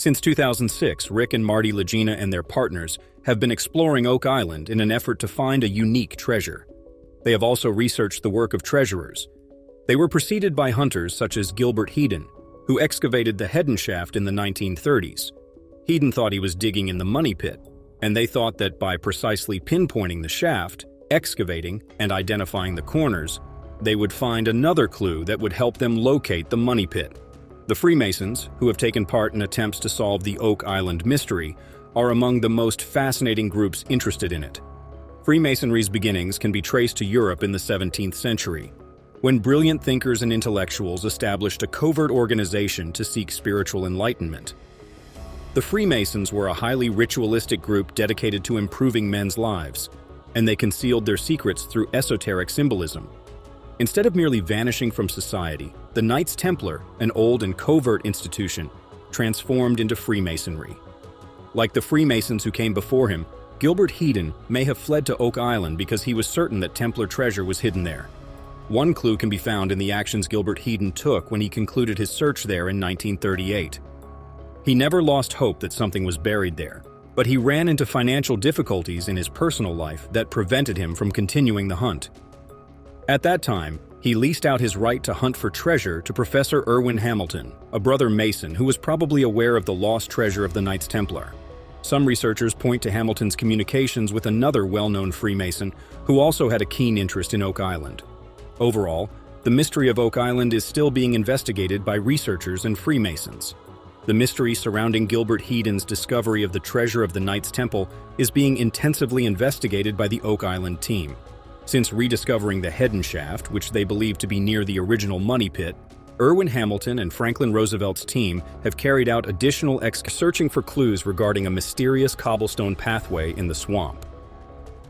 Since 2006, Rick and Marty Lagena and their partners have been exploring Oak Island in an effort to find a unique treasure. They have also researched the work of treasurers. They were preceded by hunters such as Gilbert Hedon, who excavated the Hedon shaft in the 1930s. Hedon thought he was digging in the money pit, and they thought that by precisely pinpointing the shaft, excavating, and identifying the corners, they would find another clue that would help them locate the money pit. The Freemasons, who have taken part in attempts to solve the Oak Island mystery, are among the most fascinating groups interested in it. Freemasonry's beginnings can be traced to Europe in the 17th century, when brilliant thinkers and intellectuals established a covert organization to seek spiritual enlightenment. The Freemasons were a highly ritualistic group dedicated to improving men's lives, and they concealed their secrets through esoteric symbolism. Instead of merely vanishing from society, the Knights Templar, an old and covert institution, transformed into Freemasonry. Like the Freemasons who came before him, Gilbert Hedon may have fled to Oak Island because he was certain that Templar treasure was hidden there. One clue can be found in the actions Gilbert Hedon took when he concluded his search there in 1938. He never lost hope that something was buried there, but he ran into financial difficulties in his personal life that prevented him from continuing the hunt. At that time, he leased out his right to hunt for treasure to Professor Irwin Hamilton, a brother Mason who was probably aware of the lost treasure of the Knights Templar. Some researchers point to Hamilton's communications with another well-known Freemason who also had a keen interest in Oak Island. Overall, the mystery of Oak Island is still being investigated by researchers and Freemasons. The mystery surrounding Gilbert Hedon's discovery of the treasure of the Knights Temple is being intensively investigated by the Oak Island team. Since rediscovering the Hedon shaft, which they believe to be near the original money pit, Irwin Hamilton and Franklin Roosevelt's team have carried out additional searching for clues regarding a mysterious cobblestone pathway in the swamp.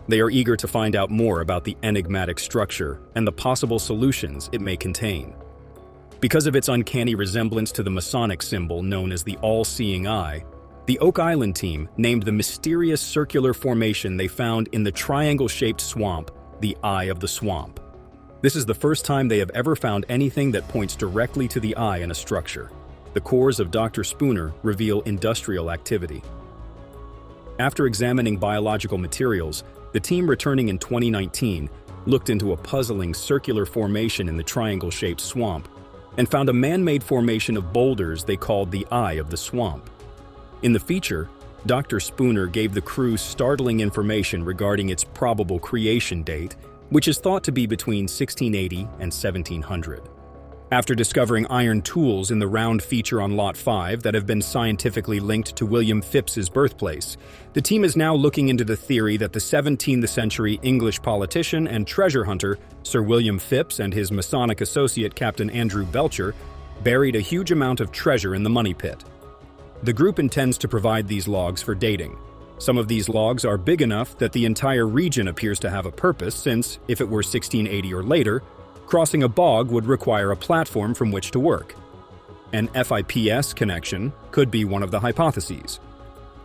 They are eager to find out more about the enigmatic structure and the possible solutions it may contain. Because of its uncanny resemblance to the Masonic symbol known as the all-seeing eye, the Oak Island team named the mysterious circular formation they found in the triangle-shaped swamp the Eye of the Swamp. This is the first time they have ever found anything that points directly to the eye in a structure. The cores of Dr. Spooner reveal industrial activity. After examining biological materials, the team returning in 2019 looked into a puzzling circular formation in the triangle-shaped swamp and found a man-made formation of boulders they called the Eye of the Swamp. In the feature, Dr. Spooner gave the crew startling information regarding its probable creation date, which is thought to be between 1680 and 1700. After discovering iron tools in the round feature on Lot 5 that have been scientifically linked to William Phipps's birthplace, the team is now looking into the theory that the 17th century English politician and treasure hunter Sir William Phipps and his Masonic associate Captain Andrew Belcher buried a huge amount of treasure in the money pit. The group intends to provide these logs for dating. Some of these logs are big enough that the entire region appears to have a purpose since, if it were 1680 or later, crossing a bog would require a platform from which to work. An FIPS connection could be one of the hypotheses.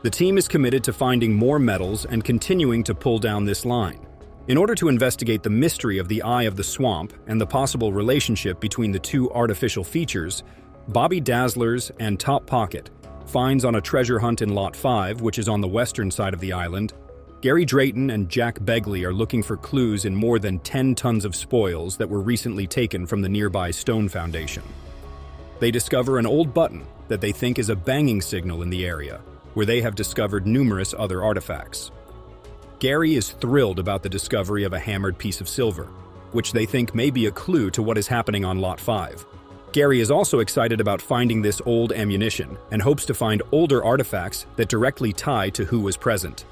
The team is committed to finding more metals and continuing to pull down this line. In order to investigate the mystery of the Eye of the Swamp and the possible relationship between the two artificial features, Bobby Dazzler's and Top Pocket finds on a treasure hunt in Lot 5, which is on the western side of the island, Gary Drayton and Jack Begley are looking for clues in more than 10 tons of spoils that were recently taken from the nearby stone foundation. They discover an old button that they think is a banging signal in the area, where they have discovered numerous other artifacts. Gary is thrilled about the discovery of a hammered piece of silver, which they think may be a clue to what is happening on Lot 5. Gary is also excited about finding this old ammunition and hopes to find older artifacts that directly tie to who was present.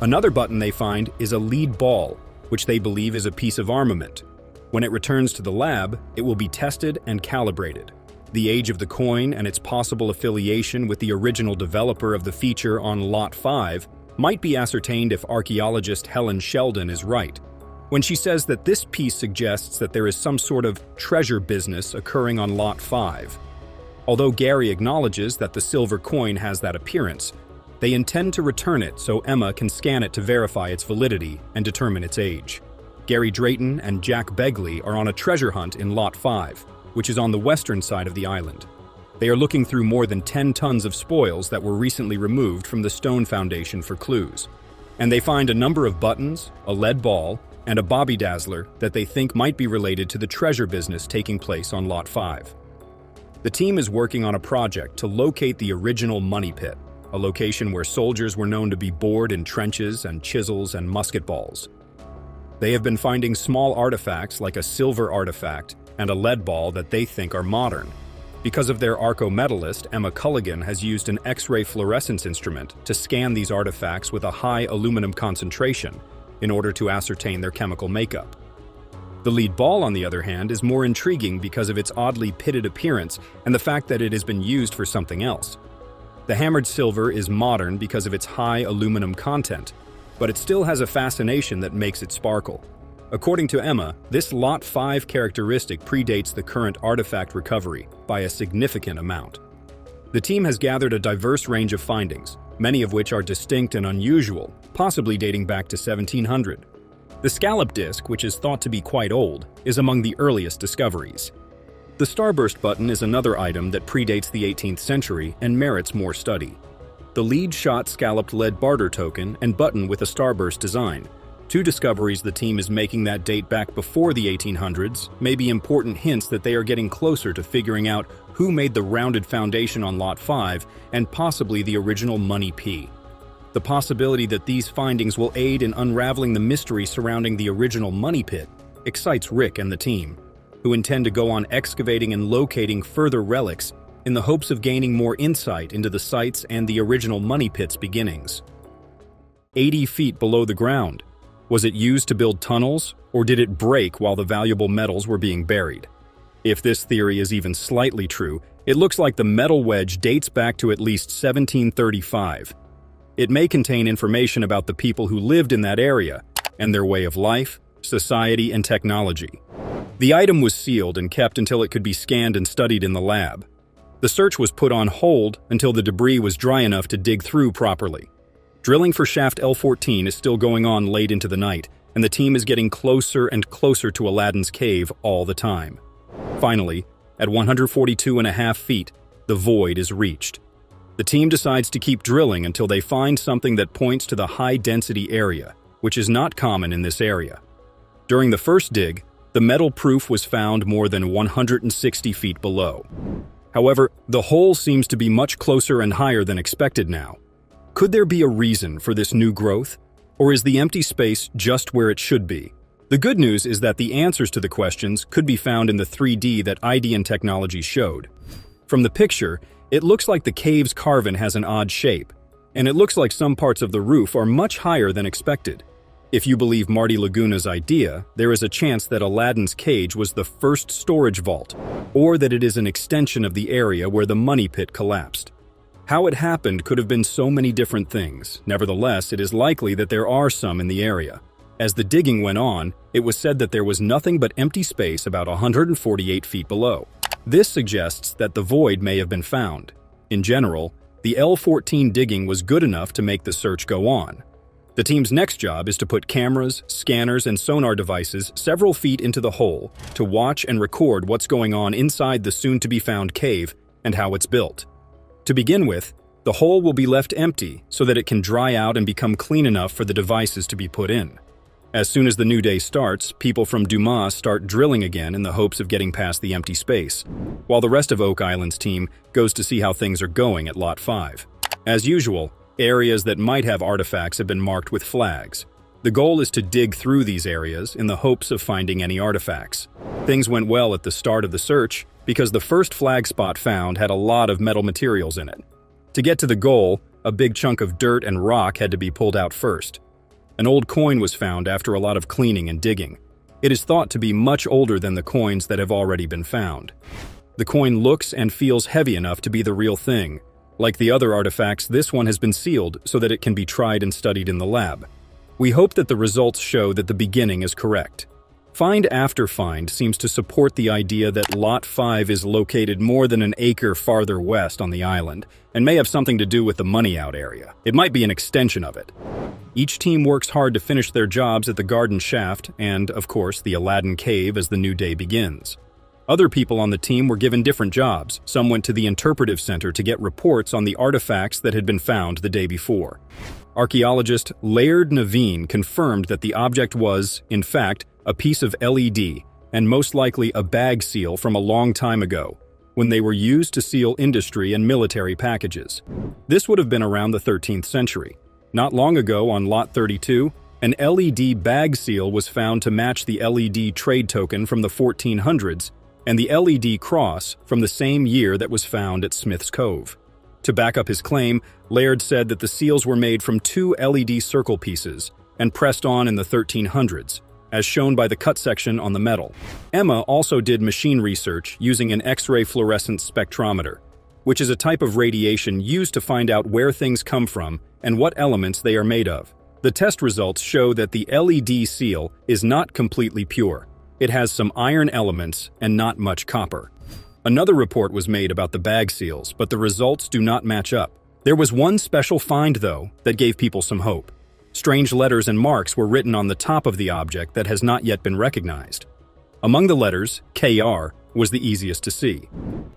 Another button they find is a lead ball, which they believe is a piece of armament. When it returns to the lab, it will be tested and calibrated. The age of the coin and its possible affiliation with the original developer of the feature on Lot 5 might be ascertained if archaeologist Helen Sheldon is right, when she says that this piece suggests that there is some sort of treasure business occurring on Lot 5. Although Gary acknowledges that the silver coin has that appearance, they intend to return it so Emma can scan it to verify its validity and determine its age. Gary Drayton and Jack Begley are on a treasure hunt in Lot 5, which is on the western side of the island. They are looking through more than 10 tons of spoils that were recently removed from the stone foundation for clues. And they find a number of buttons, a lead ball, and a bobby dazzler that they think might be related to the treasure business taking place on Lot 5. The team is working on a project to locate the original money pit, a location where soldiers were known to be bored in trenches and chisels and musket balls. They have been finding small artifacts like a silver artifact and a lead ball that they think are modern. Because of their arco-metallist, Emma Culligan has used an X-ray fluorescence instrument to scan these artifacts with a high aluminum concentration in order to ascertain their chemical makeup. The lead ball, on the other hand, is more intriguing because of its oddly pitted appearance and the fact that it has been used for something else. The hammered silver is modern because of its high aluminum content, but it still has a fascination that makes it sparkle. According to Emma, this Lot 5 characteristic predates the current artifact recovery by a significant amount. The team has gathered a diverse range of findings, many of which are distinct and unusual, possibly dating back to 1700. The scallop disc, which is thought to be quite old, is among the earliest discoveries. The starburst button is another item that predates the 18th century and merits more study. The lead-shot scalloped lead barter token and button with a starburst design, two discoveries the team is making that date back before the 1800s, may be important hints that they are getting closer to figuring out who made the rounded foundation on Lot 5 and possibly the original money P. The possibility that these findings will aid in unraveling the mystery surrounding the original money pit excites Rick and the team, who intend to go on excavating and locating further relics in the hopes of gaining more insight into the sites and the original money pit's beginnings. 80 feet below the ground. Was it used to build tunnels, or did it break while the valuable metals were being buried? If this theory is even slightly true, it looks like the metal wedge dates back to at least 1735. It may contain information about the people who lived in that area and their way of life, society, and technology. The item was sealed and kept until it could be scanned and studied in the lab. The search was put on hold until the debris was dry enough to dig through properly. Drilling for shaft L14 is still going on late into the night, and the team is getting closer and closer to Aladdin's cave all the time. Finally, at 142.5 feet, the void is reached. The team decides to keep drilling until they find something that points to the high-density area, which is not common in this area. During the first dig, the metal proof was found more than 160 feet below. However, the hole seems to be much closer and higher than expected now. Could there be a reason for this new growth? Or is the empty space just where it should be? The good news is that the answers to the questions could be found in the 3D that IDN technology showed. From the picture, it looks like the cave's carving has an odd shape, and it looks like some parts of the roof are much higher than expected. If you believe Marty Laguna's idea, there is a chance that Aladdin's cage was the first storage vault, or that it is an extension of the area where the money pit collapsed. How it happened could have been so many different things. Nevertheless, it is likely that there are some in the area. As the digging went on, it was said that there was nothing but empty space about 148 feet below. This suggests that the void may have been found. In general, the L14 digging was good enough to make the search go on. The team's next job is to put cameras, scanners, and sonar devices several feet into the hole to watch and record what's going on inside the soon-to-be-found cave and how it's built. To begin with, the hole will be left empty so that it can dry out and become clean enough for the devices to be put in. As soon as the new day starts, people from Dumas start drilling again in the hopes of getting past the empty space, while the rest of Oak Island's team goes to see how things are going at Lot 5. As usual, areas that might have artifacts have been marked with flags. The goal is to dig through these areas in the hopes of finding any artifacts. Things went well at the start of the search because the first flag spot found had a lot of metal materials in it. To get to the goal, a big chunk of dirt and rock had to be pulled out first. An old coin was found after a lot of cleaning and digging. It is thought to be much older than the coins that have already been found. The coin looks and feels heavy enough to be the real thing. Like the other artifacts, this one has been sealed so that it can be tried and studied in the lab. We hope that the results show that the beginning is correct. Find after find seems to support the idea that Lot 5 is located more than an acre farther west on the island and may have something to do with the money out area. It might be an extension of it. Each team works hard to finish their jobs at the garden shaft and, of course, the Aladdin cave as the new day begins. Other people on the team were given different jobs. Some went to the interpretive center to get reports on the artifacts that had been found the day before. Archaeologist Laird Naveen confirmed that the object was, in fact, a piece of LED and most likely a bag seal from a long time ago, when they were used to seal industry and military packages. This would have been around the 13th century. Not long ago, on Lot 32, an LED bag seal was found to match the LED trade token from the 1400s and the LED cross from the same year that was found at Smith's Cove. To back up his claim, Laird said that the seals were made from 2 LED circle pieces and pressed on in the 1300s, as shown by the cut section on the metal. Emma also did machine research using an X-ray fluorescence spectrometer, which is a type of radiation used to find out where things come from and what elements they are made of. The test results show that the LED seal is not completely pure. It has some iron elements and not much copper. Another report was made about the bag seals, but the results do not match up. There was one special find, though, that gave people some hope. Strange letters and marks were written on the top of the object that has not yet been recognized. Among the letters, KR was the easiest to see.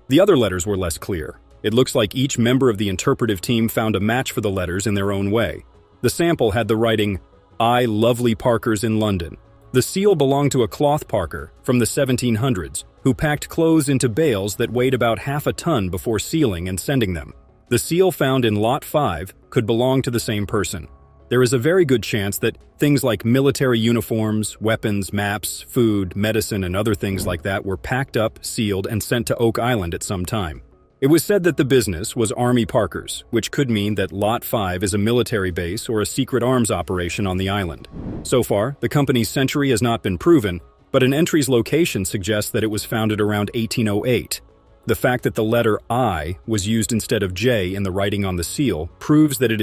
The other letters were less clear. It looks like each member of the interpretive team found a match for the letters in their own way. The sample had the writing, "I lovely Parkers in London." The seal belonged to a cloth parker from the 1700s who packed clothes into bales that weighed about half a ton before sealing and sending them. The seal found in Lot 5 could belong to the same person. There is a very good chance that things like military uniforms, weapons, maps, food, medicine, and other things like that were packed up, sealed, and sent to Oak Island at some time. It was said that the business was Army Parkers, which could mean that Lot 5 is a military base or a secret arms operation on the island. So far, the company's century has not been proven, but an entry's location suggests that it was founded around 1808. The fact that the letter I was used instead of J in the writing on the seal proves that it